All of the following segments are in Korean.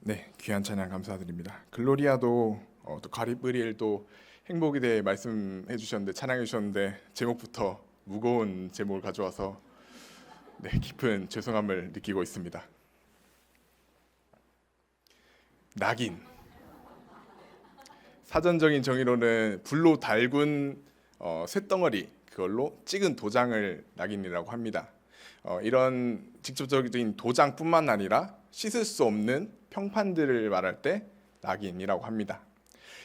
네, 귀한 찬양 감사드립니다. 글로리아도 또 가리브리엘도 행복에 대해 말씀해 주셨는데 찬양해 주셨는데 제목부터 무거운 제목을 가져와서 깊은 죄송함을 느끼고 있습니다. 낙인, 사전적인 정의로는 불로 달군 쇳덩어리, 그걸로 찍은 도장을 낙인이라고 합니다. 이런 직접적인 도장뿐만 아니라 씻을 수 없는 평판들을 말할 때 낙인이라고 합니다.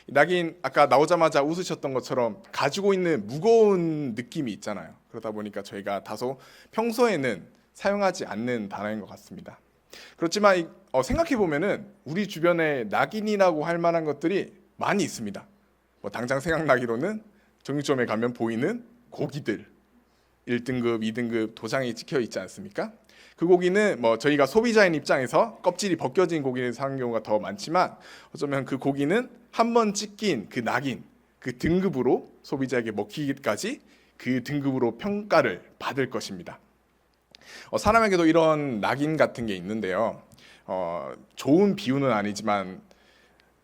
낙인, 아까 나오자마자 웃으셨던 것처럼 가지고 있는 무거운 느낌이 있잖아요. 그러다 보니까 저희가 다소 평소에는 사용하지 않는 단어인 것 같습니다. 그렇지만 생각해 보면은 우리 주변에 낙인이라고 할 만한 것들이 많이 있습니다. 당장 생각나기로는 정육점에 가면 보이는 고기들, 1등급, 2등급 도장이 찍혀 있지 않습니까? 그 고기는 저희가 소비자인 입장에서 껍질이 벗겨진 고기를 사는 경우가 더 많지만 어쩌면 그 고기는 한번 찍힌 그 낙인, 그 등급으로 소비자에게 먹히기까지 그 등급으로 평가를 받을 것입니다. 사람에게도 이런 낙인 같은 게 있는데요. 좋은 비유는 아니지만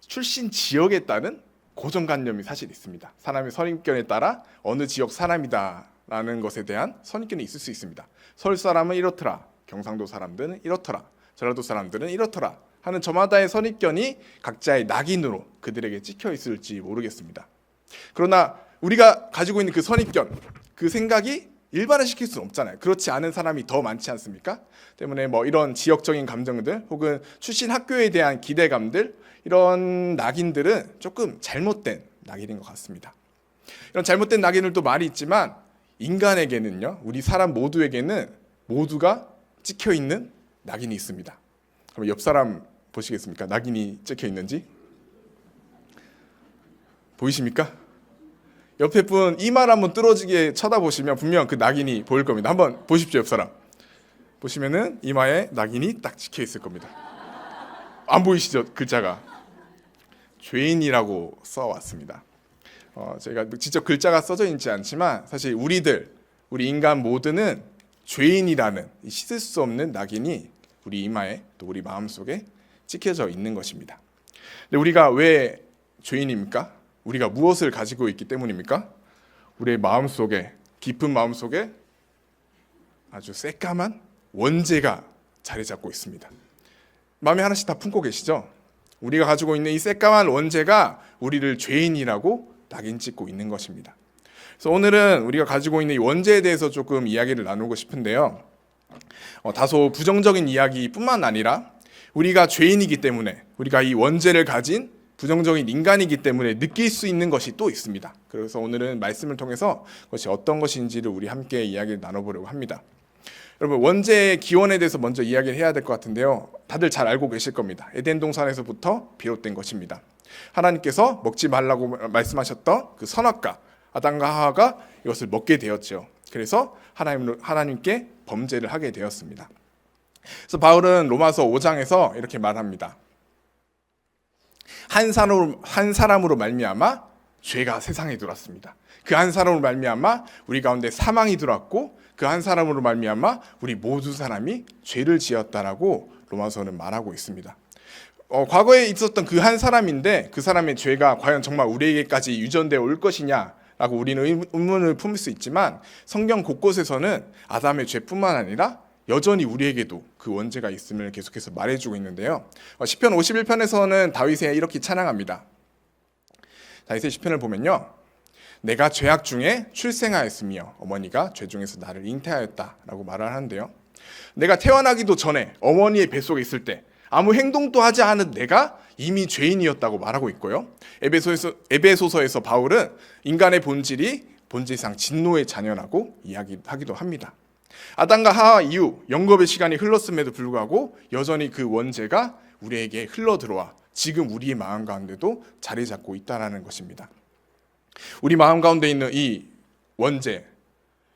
출신 지역에 따른 고정관념이 사실 있습니다. 사람의 선입견에 따라 어느 지역 사람이다라는 것에 대한 선입견이 있을 수 있습니다. 서울 사람은 이렇더라, 경상도 사람들은 이렇더라, 전라도 사람들은 이렇더라 하는 저마다의 선입견이 각자의 낙인으로 그들에게 찍혀 있을지 모르겠습니다. 그러나 우리가 가지고 있는 그 선입견, 그 생각이 일반화시킬 수는 없잖아요. 그렇지 않은 사람이 더 많지 않습니까? 때문에 이런 지역적인 감정들 혹은 출신 학교에 대한 기대감들, 이런 낙인들은 조금 잘못된 낙인인 것 같습니다. 이런 잘못된 낙인들도 많이 있지만 인간에게는요, 우리 사람 모두에게는 모두가 찍혀 있는 낙인이 있습니다. 그럼 옆 사람 보시겠습니까? 낙인이 찍혀 있는지 보이십니까? 옆에 분 이마를 한번 뚫어지게 쳐다보시면 분명 그 낙인이 보일 겁니다. 한번 보십시오. 옆 사람 보시면은 이마에 낙인이 딱 찍혀 있을 겁니다. 안 보이시죠? 글자가 죄인이라고 써왔습니다. 제가 직접 글자가 써져 있지 않지만 사실 우리 인간 모두는 죄인이라는 씻을 수 없는 낙인이 우리 이마에 또 우리 마음속에 찍혀져 있는 것입니다. 근데 우리가 왜 죄인입니까? 우리가 무엇을 가지고 있기 때문입니까? 우리의 마음속에, 깊은 마음속에 아주 새까만 원죄가 자리 잡고 있습니다. 마음에 하나씩 다 품고 계시죠? 우리가 가지고 있는 이 새까만 원죄가 우리를 죄인이라고 낙인 찍고 있는 것입니다. 그래서 오늘은 우리가 가지고 있는 이 원죄에 대해서 조금 이야기를 나누고 싶은데요. 다소 부정적인 이야기뿐만 아니라 우리가 죄인이기 때문에, 우리가 이 원죄를 가진 부정적인 인간이기 때문에 느낄 수 있는 것이 또 있습니다. 그래서 오늘은 말씀을 통해서 그것이 어떤 것인지를 우리 함께 이야기를 나눠보려고 합니다. 여러분, 원죄의 기원에 대해서 먼저 이야기를 해야 될 것 같은데요. 다들 잘 알고 계실 겁니다. 에덴 동산에서부터 비롯된 것입니다. 하나님께서 먹지 말라고 말씀하셨던 그 선악과, 아담과 하와가 이것을 먹게 되었죠. 그래서 하나님께 범죄를 하게 되었습니다. 그래서 바울은 로마서 5장에서 이렇게 말합니다. 한 사람으로 말미암아 죄가 세상에 들어왔습니다. 그 한 사람으로 말미암아 우리 가운데 사망이 들어왔고 그 한 사람으로 말미암아 우리 모두 사람이 죄를 지었다라고 로마서는 말하고 있습니다. 과거에 있었던 그 한 사람인데 그 사람의 죄가 과연 정말 우리에게까지 유전되어 올 것이냐라고 우리는 의문을 품을 수 있지만 성경 곳곳에서는 아담의 죄뿐만 아니라 여전히 우리에게도 그 원죄가 있음을 계속해서 말해주고 있는데요. 시편 51편에서는 다윗이 이렇게 찬양합니다. 다윗의 시편을 보면요, 내가 죄악 중에 출생하였으며 어머니가 죄 중에서 나를 잉태하였다라고 말을 하는데요. 내가 태어나기도 전에 어머니의 뱃속에 있을 때 아무 행동도 하지 않은 내가 이미 죄인이었다고 말하고 있고요. 에베소서에서 바울은 인간의 본질상 진노의 자녀라고 이야기하기도 합니다. 아담과 하와 이후 영겁의 시간이 흘렀음에도 불구하고 여전히 그 원죄가 우리에게 흘러들어와 지금 우리의 마음 가운데도 자리 잡고 있다는 것입니다. 우리 마음 가운데 있는 이 원죄,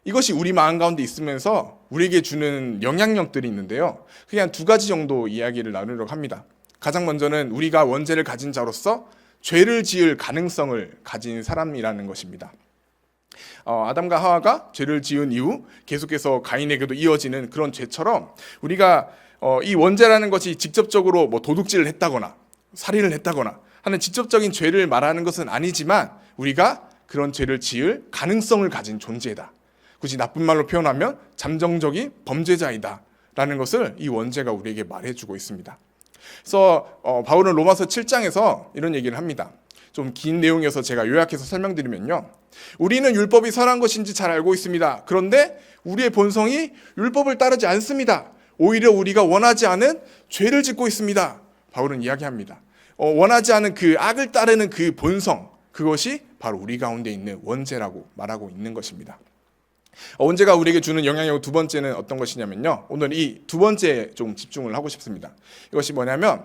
이것이 우리 마음 가운데 있으면서 우리에게 주는 영향력들이 있는데요. 그냥 두 가지 정도 이야기를 나누려고 합니다. 가장 먼저는 우리가 원죄를 가진 자로서 죄를 지을 가능성을 가진 사람이라는 것입니다. 아담과 하와가 죄를 지은 이후 계속해서 가인에게도 이어지는 그런 죄처럼 우리가 이 원죄라는 것이 직접적으로 뭐 도둑질을 했다거나 살인을 했다거나 하는 직접적인 죄를 말하는 것은 아니지만 우리가 그런 죄를 지을 가능성을 가진 존재다. 굳이 나쁜 말로 표현하면 잠정적인 범죄자이다 라는 것을 이 원죄가 우리에게 말해주고 있습니다. 그래서 바울은 로마서 7장에서 이런 얘기를 합니다. 좀 긴 내용이어서 제가 요약해서 설명드리면요, 우리는 율법이 선한 것인지 잘 알고 있습니다. 그런데 우리의 본성이 율법을 따르지 않습니다. 오히려 우리가 원하지 않은 죄를 짓고 있습니다. 바울은 이야기합니다. 원하지 않은 그 악을 따르는 그 본성, 그것이 바로 우리 가운데 있는 원죄라고 말하고 있는 것입니다. 원죄가 우리에게 주는 영향력 두 번째는 어떤 것이냐면요, 오늘 이 두 번째에 좀 집중을 하고 싶습니다. 이것이 뭐냐면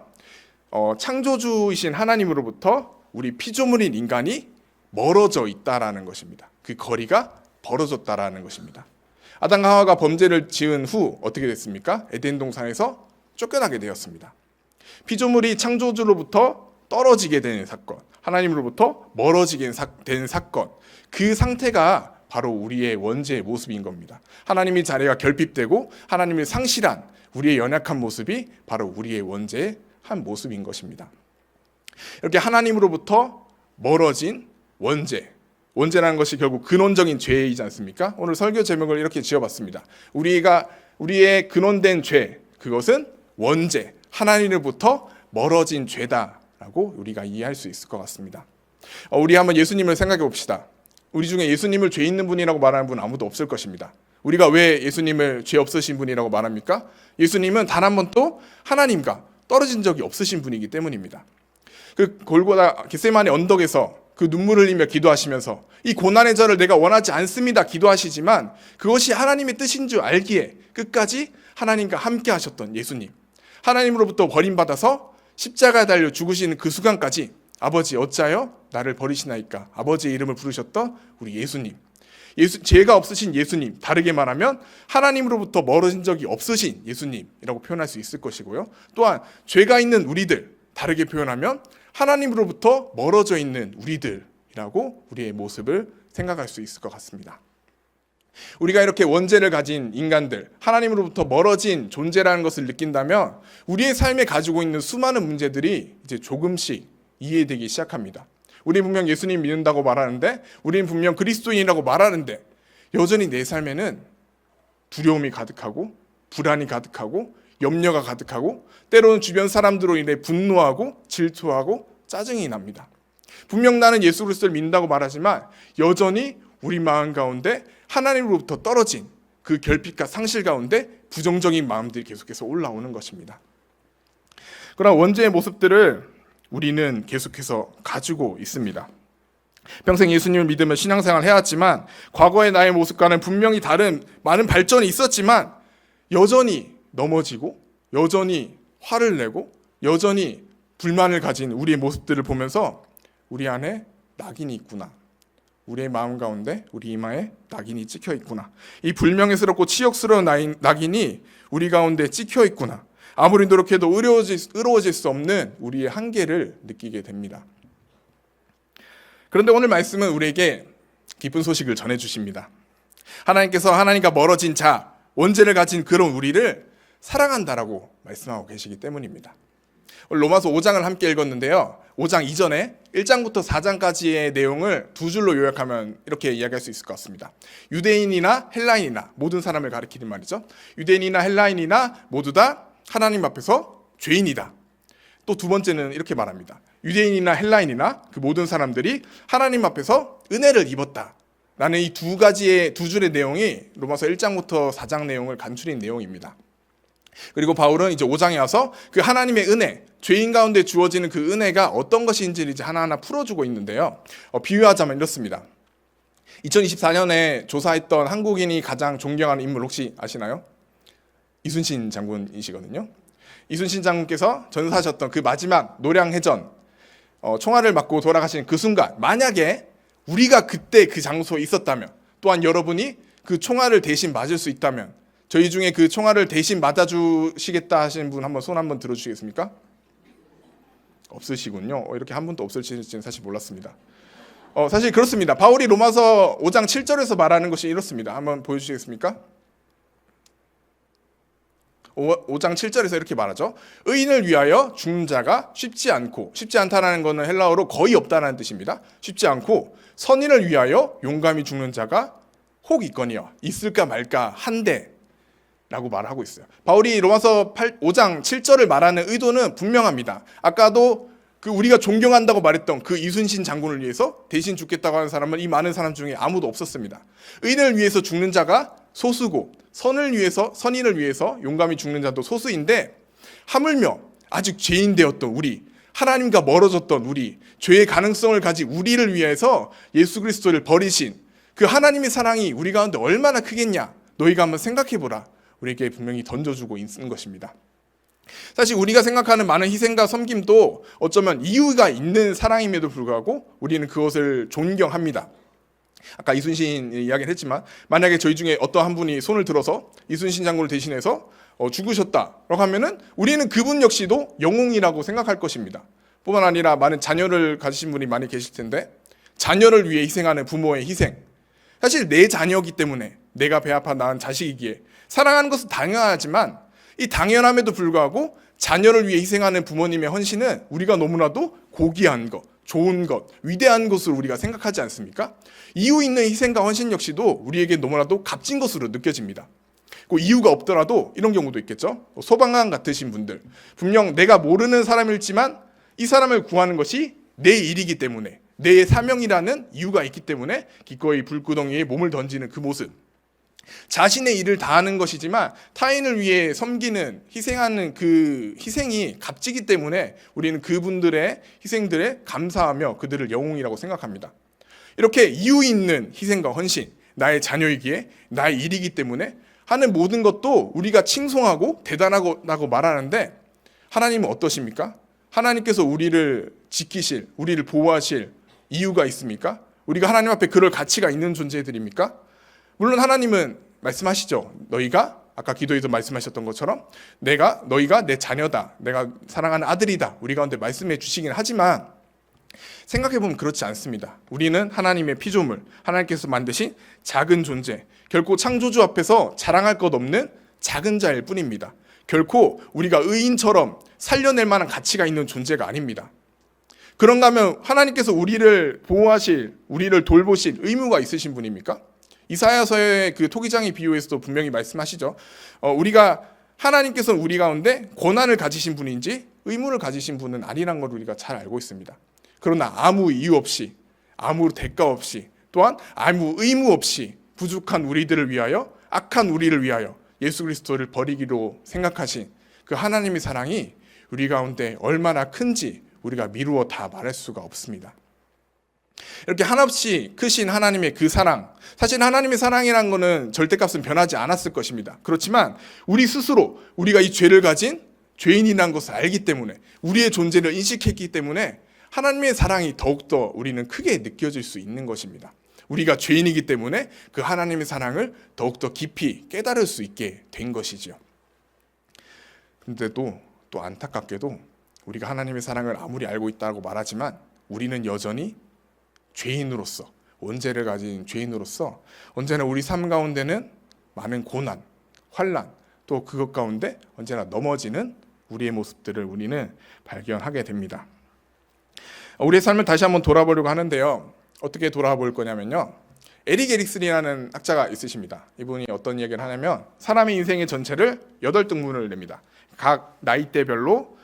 창조주이신 하나님으로부터 우리 피조물인 인간이 멀어져 있다라는 것입니다. 그 거리가 벌어졌다라는 것입니다. 아담과 하와가 범죄를 지은 후 어떻게 됐습니까? 에덴 동산에서 쫓겨나게 되었습니다. 피조물이 창조주로부터 떨어지게 되는 사건, 하나님으로부터 멀어지게 된 사건, 그 상태가 바로 우리의 원죄의 모습인 겁니다. 하나님의 자리가 결핍되고 하나님을 상실한 우리의 연약한 모습이 바로 우리의 원죄의 한 모습인 것입니다. 이렇게 하나님으로부터 멀어진 원죄, 원죄라는 것이 결국 근원적인 죄이지 않습니까? 오늘 설교 제목을 이렇게 지어봤습니다. 우리의 근원된 죄, 그것은 원죄, 하나님으로부터 멀어진 죄다라고 우리가 이해할 수 있을 것 같습니다. 우리 한번 예수님을 생각해 봅시다. 우리 중에 예수님을 죄 있는 분이라고 말하는 분 아무도 없을 것입니다. 우리가 왜 예수님을 죄 없으신 분이라고 말합니까? 예수님은 단 한 번도 하나님과 떨어진 적이 없으신 분이기 때문입니다. 그 골고다 겟세마네 언덕에서 그 눈물을 흘리며 기도하시면서 이 고난의 자를 내가 원하지 않습니다 기도하시지만 그것이 하나님의 뜻인 줄 알기에 끝까지 하나님과 함께 하셨던 예수님, 하나님으로부터 버림받아서 십자가에 달려 죽으시는 그 순간까지 아버지 어찌하여 나를 버리시나이까 아버지의 이름을 부르셨던 우리 예수님, 죄가 없으신 예수님, 다르게 말하면 하나님으로부터 멀어진 적이 없으신 예수님이라고 표현할 수 있을 것이고요. 또한 죄가 있는 우리들, 다르게 표현하면 하나님으로부터 멀어져 있는 우리들이라고 우리의 모습을 생각할 수 있을 것 같습니다. 우리가 이렇게 원죄를 가진 인간들, 하나님으로부터 멀어진 존재라는 것을 느낀다면 우리의 삶에 가지고 있는 수많은 문제들이 이제 조금씩 이해되기 시작합니다. 우리는 분명 예수님 믿는다고 말하는데, 우리는 분명 그리스도인이라고 말하는데 여전히 내 삶에는 두려움이 가득하고 불안이 가득하고 염려가 가득하고 때로는 주변 사람들로 인해 분노하고 질투하고 짜증이 납니다. 분명 나는 예수 그리스도를 믿는다고 말하지만 여전히 우리 마음 가운데 하나님으로부터 떨어진 그 결핍과 상실 가운데 부정적인 마음들이 계속해서 올라오는 것입니다. 그러나 원죄의 모습들을 우리는 계속해서 가지고 있습니다. 평생 예수님을 믿으며 신앙생활을 해왔지만 과거의 나의 모습과는 분명히 다른 많은 발전이 있었지만 여전히 넘어지고 여전히 화를 내고 여전히 불만을 가진 우리의 모습들을 보면서 우리 안에 낙인이 있구나, 우리의 마음 가운데 우리 이마에 낙인이 찍혀 있구나, 이 불명예스럽고 치욕스러운 낙인이 우리 가운데 찍혀 있구나, 아무리 노력해도 의로워질 수 없는 우리의 한계를 느끼게 됩니다. 그런데 오늘 말씀은 우리에게 기쁜 소식을 전해주십니다. 하나님께서 하나님과 멀어진 자, 원죄를 가진 그런 우리를 사랑한다라고 말씀하고 계시기 때문입니다. 오늘 로마서 5장을 함께 읽었는데요, 5장 이전에 1장부터 4장까지의 내용을 두 줄로 요약하면 이렇게 이야기할 수 있을 것 같습니다. 유대인이나 헬라인이나 모든 사람을 가리키는 말이죠. 유대인이나 헬라인이나 모두 다 하나님 앞에서 죄인이다. 또 두 번째는 이렇게 말합니다. 유대인이나 헬라인이나 그 모든 사람들이 하나님 앞에서 은혜를 입었다 라는 이 두 줄의 내용이 로마서 1장부터 4장 내용을 간추린 내용입니다. 그리고 바울은 이제 5장에 와서 그 하나님의 은혜, 죄인 가운데 주어지는 그 은혜가 어떤 것인지를 이제 하나하나 풀어주고 있는데요. 비유하자면 이렇습니다. 2024년에 조사했던 한국인이 가장 존경하는 인물 혹시 아시나요? 이순신 장군이시거든요. 이순신 장군께서 전사하셨던 그 마지막 노량해전 총알을 맞고 돌아가신 그 순간, 만약에 우리가 그때 그 장소에 있었다면, 또한 여러분이 그 총알을 대신 맞을 수 있다면, 저희 중에 그 총알을 대신 맞아주시겠다 하시는 분 한번 손 한번 들어주시겠습니까? 없으시군요. 이렇게 한 분도 없을지는 사실 몰랐습니다. 사실 그렇습니다. 바울이 로마서 5장 7절에서 말하는 것이 이렇습니다. 한번 보여주시겠습니까? 5장 7절에서 이렇게 말하죠. 의인을 위하여 죽는 자가 쉽지 않다라는 것은 헬라어로 거의 없다라는 뜻입니다. 쉽지 않고 선인을 위하여 용감히 죽는 자가 혹 있거니와 있을까 말까 한데 라고 말하고 있어요. 바울이 로마서 5장 7절을 말하는 의도는 분명합니다. 아까도 우리가 존경한다고 말했던 그 이순신 장군을 위해서 대신 죽겠다고 하는 사람은 이 많은 사람 중에 아무도 없었습니다. 의인을 위해서 죽는 자가 소수고 선인을 위해서 용감히 죽는 자도 소수인데 하물며 아직 죄인 되었던 우리, 하나님과 멀어졌던 우리, 죄의 가능성을 가진 우리를 위해서 예수 그리스도를 버리신 그 하나님의 사랑이 우리 가운데 얼마나 크겠냐, 너희가 한번 생각해보라, 우리에게 분명히 던져주고 있는 것입니다. 사실 우리가 생각하는 많은 희생과 섬김도 어쩌면 이유가 있는 사랑임에도 불구하고 우리는 그것을 존경합니다. 아까 이순신 이야기를 했지만 만약에 저희 중에 어떤 한 분이 손을 들어서 이순신 장군을 대신해서 죽으셨다라고 하면은 우리는 그분 역시도 영웅이라고 생각할 것입니다. 뿐만 아니라 많은 자녀를 가지신 분이 많이 계실 텐데 자녀를 위해 희생하는 부모의 희생, 사실 내 자녀이기 때문에, 내가 배 아파 낳은 자식이기에 사랑하는 것은 당연하지만 이 당연함에도 불구하고 자녀를 위해 희생하는 부모님의 헌신은 우리가 너무나도 고귀한 것, 좋은 것, 위대한 것으로 우리가 생각하지 않습니까? 이유 있는 희생과 헌신 역시도 우리에게 너무나도 값진 것으로 느껴집니다. 그 이유가 없더라도 이런 경우도 있겠죠. 소방관 같으신 분들, 분명 내가 모르는 사람일지만 이 사람을 구하는 것이 내 일이기 때문에, 내 사명이라는 이유가 있기 때문에 기꺼이 불구덩이에 몸을 던지는 그 모습, 자신의 일을 다하는 것이지만 타인을 위해 섬기는, 희생하는 그 희생이 값지기 때문에 우리는 그분들의 희생들에 감사하며 그들을 영웅이라고 생각합니다. 이렇게 이유 있는 희생과 헌신, 나의 자녀이기에 나의 일이기 때문에 하는 모든 것도 우리가 칭송하고 대단하다고 말하는데, 하나님은 어떠십니까? 하나님께서 우리를 지키실, 우리를 보호하실 이유가 있습니까? 우리가 하나님 앞에 그럴 가치가 있는 존재들입니까? 물론 하나님은 말씀하시죠. 너희가 아까 기도에서 말씀하셨던 것처럼 너희가 내 자녀다, 내가 사랑하는 아들이다, 우리 가운데 말씀해 주시긴 하지만 생각해보면 그렇지 않습니다. 우리는 하나님의 피조물, 하나님께서 만드신 작은 존재, 결코 창조주 앞에서 자랑할 것 없는 작은 자일 뿐입니다. 결코 우리가 의인처럼 살려낼 만한 가치가 있는 존재가 아닙니다. 그런가 하면 하나님께서 우리를 보호하실, 우리를 돌보실 의무가 있으신 분입니까? 이사야서의 그 토기장의 비유에서도 분명히 말씀하시죠. 하나님께서는 우리 가운데 권한을 가지신 분인지 의무를 가지신 분은 아니란 걸 우리가 잘 알고 있습니다. 그러나 아무 이유 없이, 아무 대가 없이, 또한 아무 의무 없이 부족한 우리들을 위하여, 악한 우리를 위하여 예수 그리스도를 버리기로 생각하신 그 하나님의 사랑이 우리 가운데 얼마나 큰지 우리가 미루어 다 말할 수가 없습니다. 이렇게 한없이 크신 하나님의 그 사랑, 사실 하나님의 사랑이라는 것은 절대값은 변하지 않았을 것입니다. 그렇지만 우리 스스로 우리가 이 죄를 가진 죄인이라는 것을 알기 때문에, 우리의 존재를 인식했기 때문에 하나님의 사랑이 더욱더 우리는 크게 느껴질 수 있는 것입니다. 우리가 죄인이기 때문에 그 하나님의 사랑을 더욱더 깊이 깨달을 수 있게 된 것이죠. 그런데도 또 안타깝게도 우리가 하나님의 사랑을 아무리 알고 있다고 말하지만 우리는 여전히 죄인으로서, 원죄를 가진 죄인으로서 언제나 우리 삶 가운데는 많은 고난, 환난, 또 그것 가운데 언제나 넘어지는 우리의 모습들을 우리는 발견하게 됩니다. 우리의 삶을 다시 한번 돌아보려고 하는데요. 어떻게 돌아볼 거냐면요. 에릭 에릭슨이라는 학자가 있으십니다. 이분이 어떤 얘기를 하냐면 사람의 인생의 전체를 8등분을 냅니다. 각 나이대별로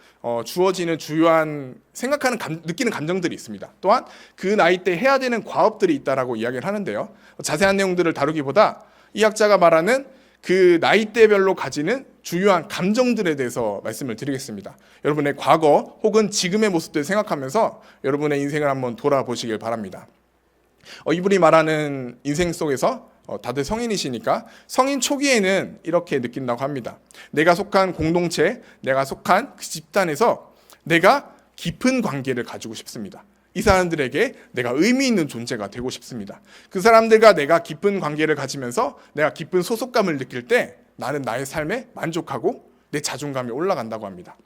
주어지는 주요한 느끼는 감정들이 있습니다. 또한 그 나이 때 해야 되는 과업들이 있다라고 이야기를 하는데요. 자세한 내용들을 다루기보다 이 학자가 말하는 그 나이대별로 가지는 주요한 감정들에 대해서 말씀을 드리겠습니다. 여러분의 과거 혹은 지금의 모습들을 생각하면서 여러분의 인생을 한번 돌아보시길 바랍니다. 이분이 말하는 인생 속에서 다들 성인이시니까 성인 초기에는 이렇게 느낀다고 합니다. 내가 속한 공동체, 내가 속한 그 집단에서 내가 깊은 관계를 가지고 싶습니다. 이 사람들에게 내가 의미 있는 존재가 되고 싶습니다. 그 사람들과 내가 깊은 관계를 가지면서 내가 깊은 소속감을 느낄 때 나는 나의 삶에 만족하고 내 자존감이 올라간다고 합니다.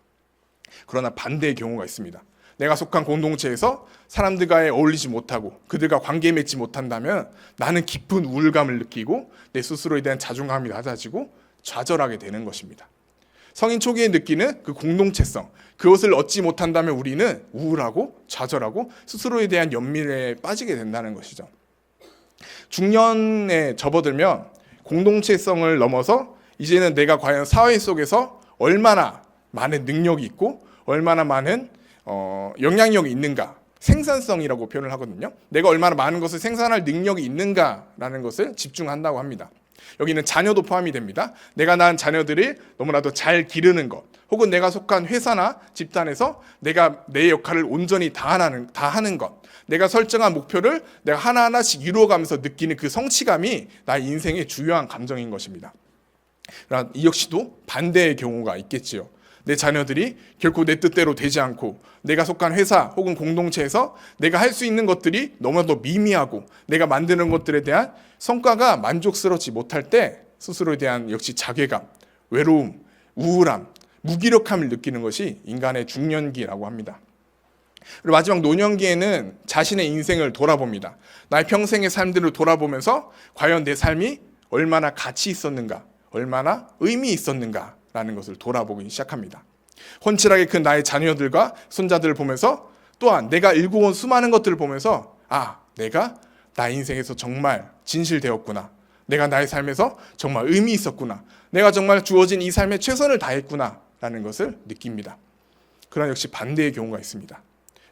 그러나 반대의 경우가 있습니다. 내가 속한 공동체에서 사람들과의 어울리지 못하고 그들과 관계 맺지 못한다면 나는 깊은 우울감을 느끼고 내 스스로에 대한 자존감이 낮아지고 좌절하게 되는 것입니다. 성인 초기에 느끼는 그 공동체성, 그것을 얻지 못한다면 우리는 우울하고 좌절하고 스스로에 대한 연민에 빠지게 된다는 것이죠. 중년에 접어들면 공동체성을 넘어서 이제는 내가 과연 사회 속에서 얼마나 많은 능력이 있고 얼마나 많은 영향력이 있는가, 생산성이라고 표현을 하거든요. 내가 얼마나 많은 것을 생산할 능력이 있는가라는 것을 집중한다고 합니다. 여기는 자녀도 포함이 됩니다. 내가 낳은 자녀들이 너무나도 잘 기르는 것, 혹은 내가 속한 회사나 집단에서 내가 내 역할을 온전히 다하는 것, 내가 설정한 목표를 내가 하나하나씩 이루어가면서 느끼는 그 성취감이 나의 인생의 주요한 감정인 것입니다. 그러나 이 역시도 반대의 경우가 있겠지요. 내 자녀들이 결코 내 뜻대로 되지 않고 내가 속한 회사 혹은 공동체에서 내가 할 수 있는 것들이 너무나도 미미하고 내가 만드는 것들에 대한 성과가 만족스럽지 못할 때 스스로에 대한 역시 자괴감, 외로움, 우울함, 무기력함을 느끼는 것이 인간의 중년기라고 합니다. 그리고 마지막 노년기에는 자신의 인생을 돌아봅니다. 나의 평생의 삶들을 돌아보면서 과연 내 삶이 얼마나 가치 있었는가, 얼마나 의미 있었는가라는 것을 돌아보기 시작합니다. 헌칠하게 큰 나의 자녀들과 손자들을 보면서 또한 내가 일구어온 수많은 것들을 보면서 내가 나의 인생에서 정말 진실되었구나. 내가 나의 삶에서 정말 의미 있었구나. 내가 정말 주어진 이 삶에 최선을 다했구나 라는 것을 느낍니다. 그러나 역시 반대의 경우가 있습니다.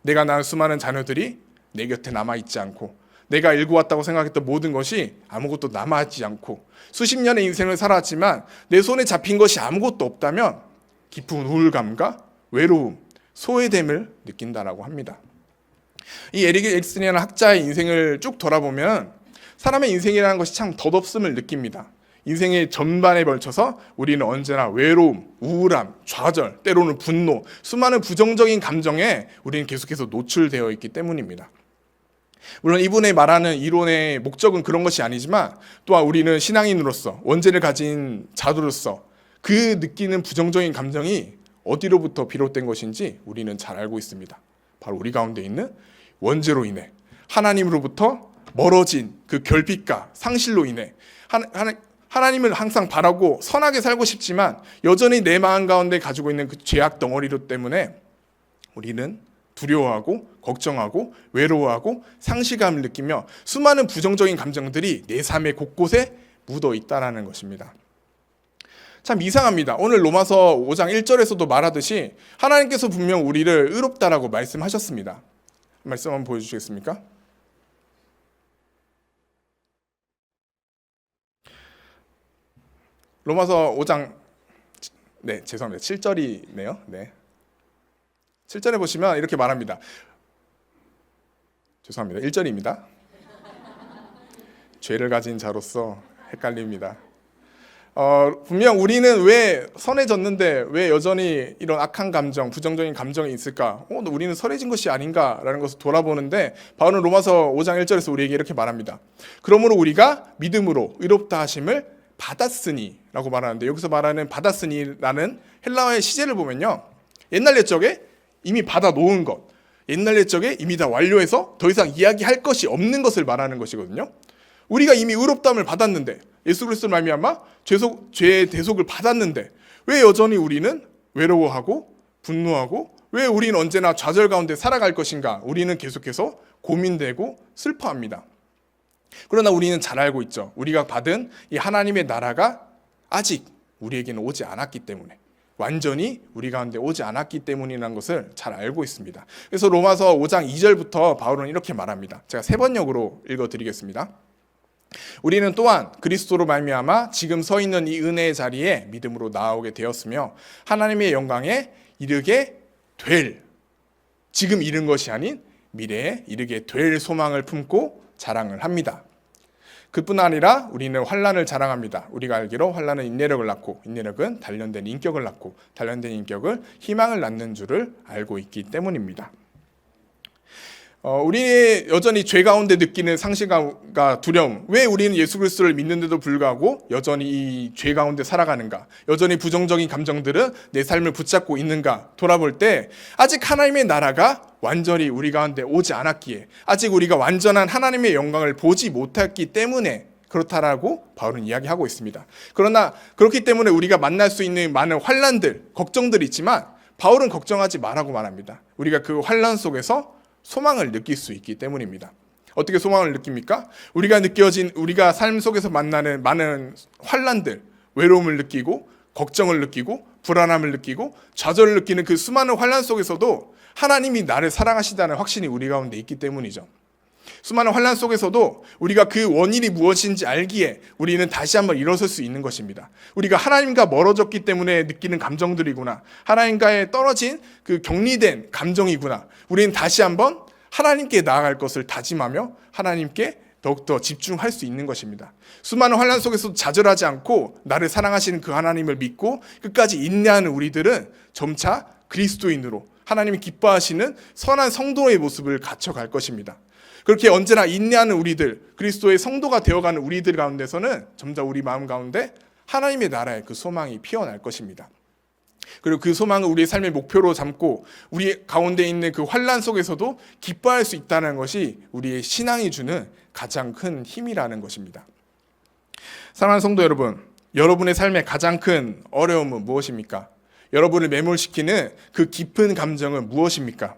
내가 낳은 수많은 자녀들이 내 곁에 남아있지 않고 내가 일구었다고 생각했던 모든 것이 아무것도 남아있지 않고 수십 년의 인생을 살았지만 내 손에 잡힌 것이 아무것도 없다면 깊은 우울감과 외로움, 소외됨을 느낀다라고 합니다. 이 에릭 에릭슨이라는 학자의 인생을 쭉 돌아보면 사람의 인생이라는 것이 참 덧없음을 느낍니다. 인생의 전반에 걸쳐서 우리는 언제나 외로움, 우울함, 좌절, 때로는 분노, 수많은 부정적인 감정에 우리는 계속해서 노출되어 있기 때문입니다. 물론 이분의 말하는 이론의 목적은 그런 것이 아니지만 또한 우리는 신앙인으로서 원죄를 가진 자들로서 그 느끼는 부정적인 감정이 어디로부터 비롯된 것인지 우리는 잘 알고 있습니다. 바로 우리 가운데 있는 원죄로 인해 하나님으로부터 멀어진 그 결핍과 상실로 인해 하나님을 항상 바라고 선하게 살고 싶지만 여전히 내 마음 가운데 가지고 있는 그 죄악 덩어리로 때문에 우리는 두려워하고 걱정하고 외로워하고 상실감을 느끼며 수많은 부정적인 감정들이 내 삶의 곳곳에 묻어 있다는 것입니다. 참 이상합니다. 오늘 로마서 5장 1절에서도 말하듯이 하나님께서 분명 우리를 의롭다라고 말씀하셨습니다. 말씀 한번 보여주시겠습니까? 로마서 5장 7절이네요. 7절에 보시면 이렇게 말합니다. 1절입니다. 죄를 가진 자로서 헷갈립니다. 분명 우리는 왜 선해졌는데 왜 여전히 이런 악한 감정, 부정적인 감정이 있을까? 우리는 선해진 것이 아닌가라는 것을 돌아보는데 바울은 로마서 5장 1절에서 우리에게 이렇게 말합니다. 그러므로 우리가 믿음으로 의롭다 하심을 받았으니 라고 말하는데 여기서 말하는 받았으니라는 헬라어의 시제를 보면요. 옛날 옛적에 이미 받아 놓은 것, 옛날 옛적에 이미 다 완료해서 더 이상 이야기할 것이 없는 것을 말하는 것이거든요. 우리가 이미 의롭다함을 받았는데 예수 그리스도를 말미암아 죄의 대속을 받았는데 왜 여전히 우리는 외로워하고 분노하고 왜 우리는 언제나 좌절 가운데 살아갈 것인가? 우리는 계속해서 고민되고 슬퍼합니다. 그러나 우리는 잘 알고 있죠. 우리가 받은 이 하나님의 나라가 아직 우리에게는 오지 않았기 때문에 완전히 우리 가운데 오지 않았기 때문이라는 것을 잘 알고 있습니다. 그래서 로마서 5장 2절부터 바울은 이렇게 말합니다. 제가 3번역으로 읽어드리겠습니다. 우리는 또한 그리스도로 말미암아 지금 서 있는 이 은혜의 자리에 믿음으로 나아오게 되었으며 하나님의 영광에 이르게 될, 지금 이른 것이 아닌 미래에 이르게 될 소망을 품고 자랑을 합니다. 그뿐 아니라 우리는 환난을 자랑합니다. 우리가 알기로 환난은 인내력을 낳고 인내력은 단련된 인격을 낳고 단련된 인격을 희망을 낳는 줄을 알고 있기 때문입니다. 우리 여전히 죄 가운데 느끼는 상실감과 두려움, 왜 우리는 예수 그리스도를 믿는데도 불구하고 여전히 이 죄 가운데 살아가는가, 여전히 부정적인 감정들은 내 삶을 붙잡고 있는가 돌아볼 때 아직 하나님의 나라가 완전히 우리 가운데 오지 않았기에 아직 우리가 완전한 하나님의 영광을 보지 못했기 때문에 그렇다라고 바울은 이야기하고 있습니다. 그러나 그렇기 때문에 우리가 만날 수 있는 많은 환난들, 걱정들이 있지만 바울은 걱정하지 말라고 말합니다. 우리가 그 환난 속에서 소망을 느낄 수 있기 때문입니다. 어떻게 소망을 느낍니까? 우리가 삶 속에서 만나는 많은 환난들, 외로움을 느끼고 걱정을 느끼고 불안함을 느끼고 좌절을 느끼는 그 수많은 환난 속에서도 하나님이 나를 사랑하시다는 확신이 우리 가운데 있기 때문이죠. 수많은 환난 속에서도 우리가 그 원인이 무엇인지 알기에 우리는 다시 한번 일어설 수 있는 것입니다. 우리가 하나님과 멀어졌기 때문에 느끼는 감정들이구나. 하나님과의 떨어진 그 격리된 감정이구나. 우리는 다시 한번 하나님께 나아갈 것을 다짐하며 하나님께 더욱더 집중할 수 있는 것입니다. 수많은 환난 속에서도 좌절하지 않고 나를 사랑하시는 그 하나님을 믿고 끝까지 인내하는 우리들은 점차 그리스도인으로 하나님이 기뻐하시는 선한 성도의 모습을 갖춰갈 것입니다. 그렇게 언제나 인내하는 우리들, 그리스도의 성도가 되어가는 우리들 가운데서는 점점 우리 마음 가운데 하나님의 나라의 그 소망이 피어날 것입니다. 그리고 그 소망을 우리의 삶의 목표로 삼고 우리 가운데 있는 그 환난 속에서도 기뻐할 수 있다는 것이 우리의 신앙이 주는 가장 큰 힘이라는 것입니다. 사랑하는 성도 여러분, 여러분의 삶의 가장 큰 어려움은 무엇입니까? 여러분을 매몰시키는 그 깊은 감정은 무엇입니까?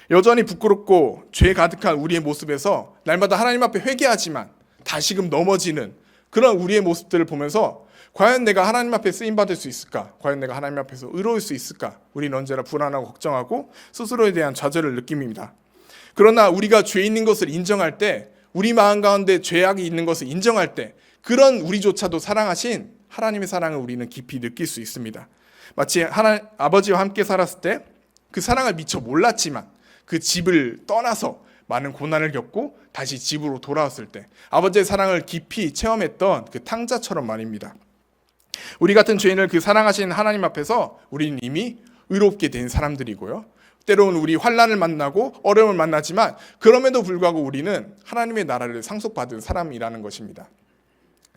여전히 부끄럽고 죄 가득한 우리의 모습에서 날마다 하나님 앞에 회개하지만 다시금 넘어지는 그런 우리의 모습들을 보면서 과연 내가 하나님 앞에 쓰임받을 수 있을까? 과연 내가 하나님 앞에서 의로울 수 있을까? 우리는 언제나 불안하고 걱정하고 스스로에 대한 좌절을 느낍니다. 그러나 우리가 죄 있는 것을 인정할 때, 우리 마음 가운데 죄악이 있는 것을 인정할 때 그런 우리조차도 사랑하신 하나님의 사랑을 우리는 깊이 느낄 수 있습니다. 마치 아버지와 함께 살았을 때 그 사랑을 미처 몰랐지만 그 집을 떠나서 많은 고난을 겪고 다시 집으로 돌아왔을 때 아버지의 사랑을 깊이 체험했던 그 탕자처럼 말입니다. 우리 같은 죄인을 그 사랑하신 하나님 앞에서 우리는 이미 의롭게 된 사람들이고요. 때로는 우리 환난을 만나고 어려움을 만나지만 그럼에도 불구하고 우리는 하나님의 나라를 상속받은 사람이라는 것입니다.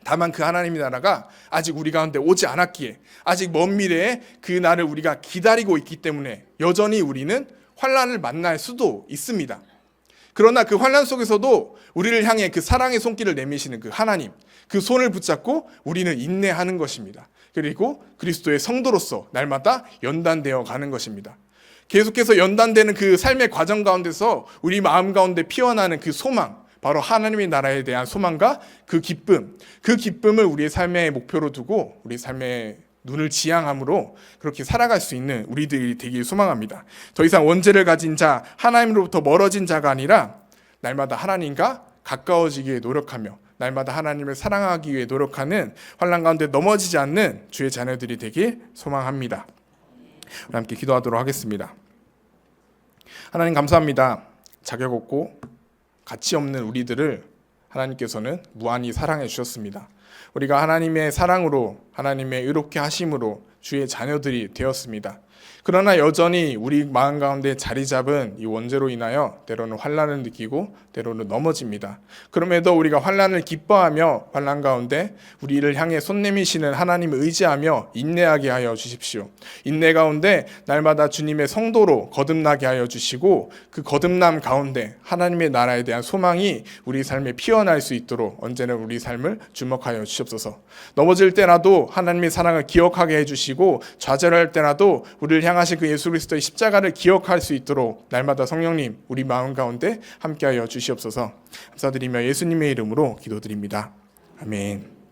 다만 그 하나님의 나라가 아직 우리 가운데 오지 않았기에 아직 먼 미래에 그 날을 우리가 기다리고 있기 때문에 여전히 우리는 환난을 만날 수도 있습니다. 그러나 그 환난 속에서도 우리를 향해 그 사랑의 손길을 내미시는 그 하나님, 그 손을 붙잡고 우리는 인내하는 것입니다. 그리고 그리스도의 성도로서 날마다 연단되어 가는 것입니다. 계속해서 연단되는 그 삶의 과정 가운데서 우리 마음 가운데 피어나는 그 소망, 바로 하나님의 나라에 대한 소망과 그 기쁨을 우리의 삶의 목표로 두고 우리 삶의 눈을 지향함으로 그렇게 살아갈 수 있는 우리들이 되길 소망합니다. 더 이상 원죄를 가진 자, 하나님으로부터 멀어진 자가 아니라 날마다 하나님과 가까워지기에 노력하며 날마다 하나님을 사랑하기 위해 노력하는 환난 가운데 넘어지지 않는 주의 자녀들이 되길 소망합니다. 우리 함께 기도하도록 하겠습니다. 하나님 감사합니다. 자격 없고 가치 없는 우리들을 하나님께서는 무한히 사랑해 주셨습니다. 우리가 하나님의 사랑으로 하나님의 의롭게 하심으로 주의 자녀들이 되었습니다. 그러나 여전히 우리 마음 가운데 자리 잡은 이 원죄로 인하여 때로는 환난을 느끼고 때로는 넘어집니다. 그럼에도 우리가 환난을 기뻐하며 환난 가운데 우리를 향해 손 내미시는 하나님을 의지하며 인내하게 하여 주십시오. 인내 가운데 날마다 주님의 성도로 거듭나게 하여 주시고 그 거듭남 가운데 하나님의 나라에 대한 소망이 우리 삶에 피어날 수 있도록 언제나 우리 삶을 주목하여 주시옵소서. 넘어질 때라도 하나님의 사랑을 기억하게 해주시고 좌절할 때라도 우리를 향하신 그 예수 그리스도의 십자가를 기억할 수 있도록 날마다 성령님 우리 마음 가운데 함께하여 주시옵소서. 감사드리며 예수님의 이름으로 기도드립니다. 아멘.